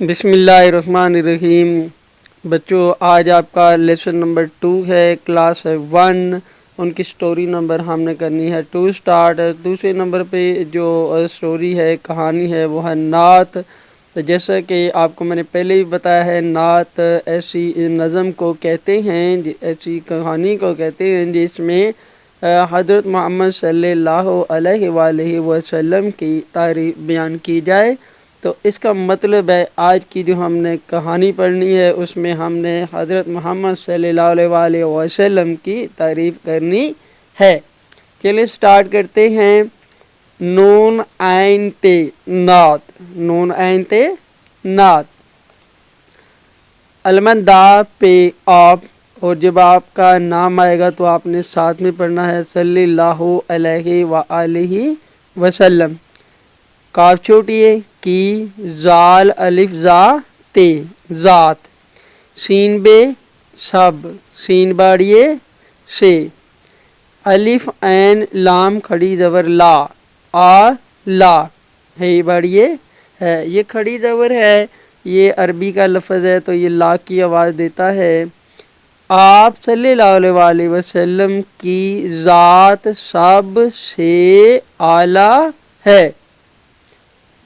بسم اللہ الرحمن الرحیم۔ بچوں، آج آپ کا لیسن نمبر 2 ہے، کلاس ہے 1۔ ان کی سٹوری نمبر ہم نے کرنی ہے 2 سٹارٹ۔ دوسرے نمبر پہ جو سٹوری ہے، کہانی ہے، وہ ہے نعت۔ تو جیسا کہ آپ کو میں نے پہلے بھی بتایا ہے، نعت ایسی نظم کو کہتے ہیں، ایسی کہانی کو کہتے ہیں جس میں حضرت محمد صلی اللہ علیہ وآلہ وسلم کی تعریف بیان کی جائے۔ تو اس کا مطلب ہے آج کی جو ہم نے کہانی پڑھنی ہے اس میں ہم نے حضرت محمد صلی اللہ علیہ وآلہ وسلم کی تعریف کرنی ہے۔ چلیں سٹارٹ کرتے ہیں۔ نون عین تے نعت، نون عین تے نعت۔ المندا پہ آپ، اور جب آپ کا نام آئے گا تو آپ نے ساتھ میں پڑھنا ہے صلی اللہ علیہ وآلہ وسلم۔ کاف چھوٹی ہے کی، زال الف زا تے ذات، سین بے سب، سین باڑیے سے، الف عین لام کھڑی زبر لا، آ لا، ہے باڑیے ہے، یہ کھڑی زبر ہے، یہ عربی کا لفظ ہے تو یہ لا کی آواز دیتا ہے۔ آپ صلی اللہ علیہ وآلہ وسلم کی ذات سب سے اعلیٰ ہے۔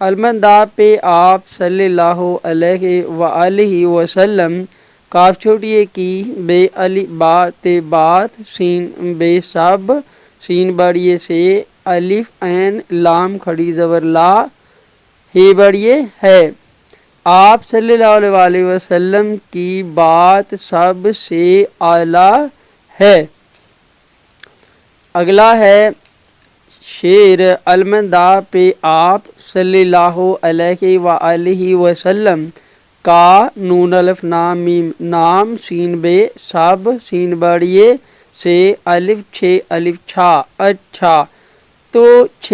المندا پہ آپ صلی اللہ علیہ وآلہ وسلم، کاف چھوٹی ہے کی، بے علی با تے بات، سین بے سب، سین بڑیے سے، الف عین لام کھڑی زبر لا، ہے بڑیے ہے۔ آپ صلی اللہ علیہ وآلہ وسلم کی بات سب سے اعلیٰ ہے۔ اگلا ہے شعر۔ المندا پہ آپ صلی اللہ علیہ وآلہ وسلم کا، نون الف نام میم نام، سین بے سب، سین بڑیے سے، الف چھ الف چھا اچھا۔ تو چھ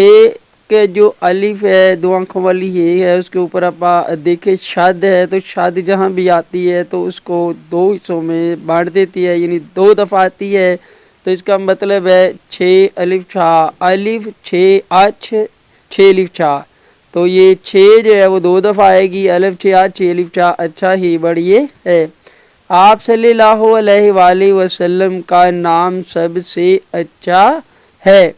کے جو الف ہے دو آنکھوں والی یہ ہے، اس کے اوپر آپ دیکھیں شد ہے، تو شد جہاں بھی آتی ہے تو اس کو دو حصوں میں بانٹ دیتی ہے، یعنی دو دفعہ آتی ہے۔ تو اس کا مطلب ہے چھ الف چھا، الف چھ اچھ، چھ الف چھا، تو یہ چھ جو ہے وہ دو دفعہ آئے گی، الف چھ اچھ، چھ الف چھا اچھا ہی بڑھئے ہے۔ آپ صلی اللہ علیہ وآلہ وسلم کا نام سب سے اچھا ہے۔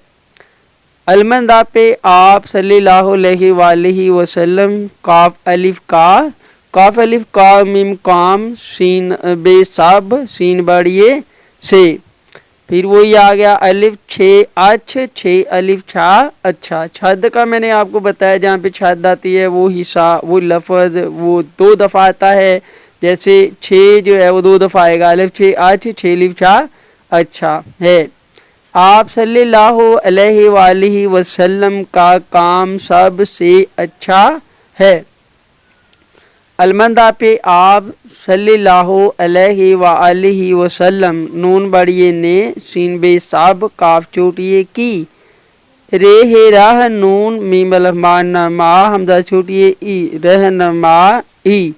المندا پہ آپ صلی اللہ علیہ وآلہ وسلم، کاف الف کا، کاف الف کا میم کام، سین بے سب، سین بڑیے سے، پھر وہی آ گیا الف چھ اچھ، چھ الف چھا اچھا۔ چھد کا میں نے آپ کو بتایا جہاں پہ چھد آتی ہے وہ حصہ، وہ لفظ وہ دو دفعہ آتا ہے، جیسے چھ جو ہے وہ دو دفعہ آئے گا، الف چھ اچھ، چھ الف چھا اچھا ہے۔ آپ صلی اللہ علیہ وآلہ وسلم کا کام سب سے اچھا ہے۔ المندا پہ آپ صلی اللہ علیہ وآلہ وسلم، نون بڑیے نے، سین بے سب، کاف چھوٹیے کی، رے ہے راہ نون میم الف ما، حمزہ چھوٹیے ای، رہنما ای،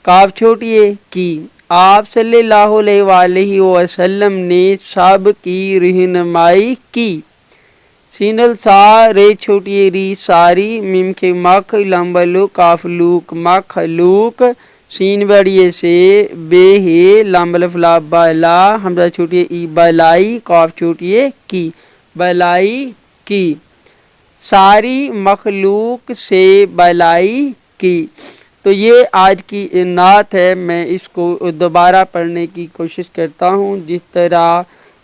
کاف چھوٹیے کی۔ آپ صلی اللہ علیہ وآلہ وسلم نے سب کی رہنمائی کی، سین السا، رے چھوٹی ری، ساری، میم کے مکھ، لمبا لو، کاف لوک، مخلوق، سین بڑیے سے، بے ہے، لمبا لف لا بالا، حمزہ چھوٹی ای، بلائی، کاف چھوٹی کی، بلائی کی، ساری مخلوق سے بلائی کی۔ تو یہ آج کی نعت ہے، میں اس کو دوبارہ پڑھنے کی کوشش کرتا ہوں، جس طرح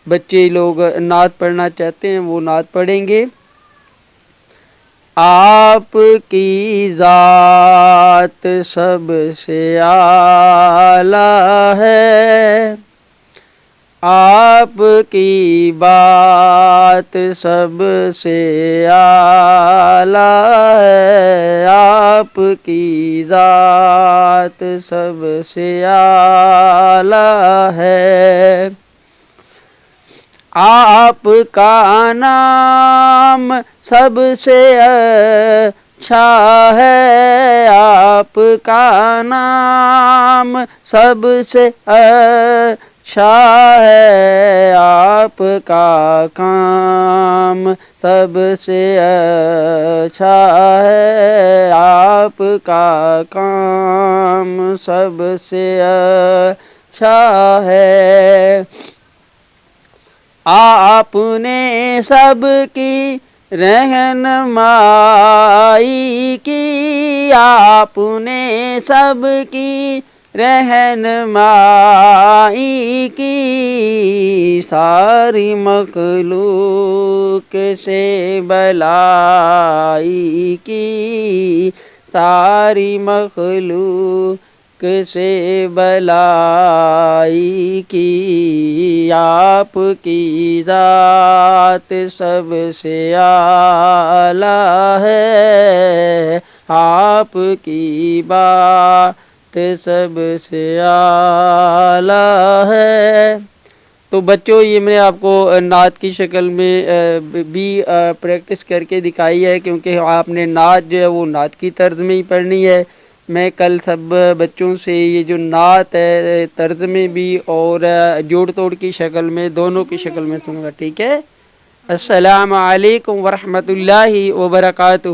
بچے لوگ نعت پڑھنا چاہتے ہیں وہ نعت پڑھیں گے۔ آپ کی ذات سب سے اعلیٰ ہے، آپ کی بات سب سے اعلیٰ ہے، آپ کی ذات سب سے اعلیٰ ہے، آپ کا نام سب سے اچھا ہے، آپ کا نام سب سے اچھا ہے آپ کا کام سب سے اچھا ہے آپ کا کام سب سے اچھا ہے آپ نے سب کی رہنمائی کی آپ نے سب کی رہنمائی کی ساری مخلوق سے بلائی کی ساری مخلوق سے بلائی کی آپ کی ذات سب سے اعلیٰ ہے آپ کی بات سب سے اعلیٰ ہے۔ تو بچوں یہ میں نے آپ کو نعت کی شکل میں بھی پریکٹس کر کے دکھائی ہے، کیونکہ آپ نے نعت جو ہے وہ نعت کی طرز میں ہی پڑھنی ہے۔ میں کل سب بچوں سے یہ جو نعت ہے طرز میں بھی اور جوڑ توڑ کی شکل میں دونوں کی شکل میں سنوں گا، ٹھیک ہے؟ السلام علیکم ورحمۃ اللہ وبرکاتہ۔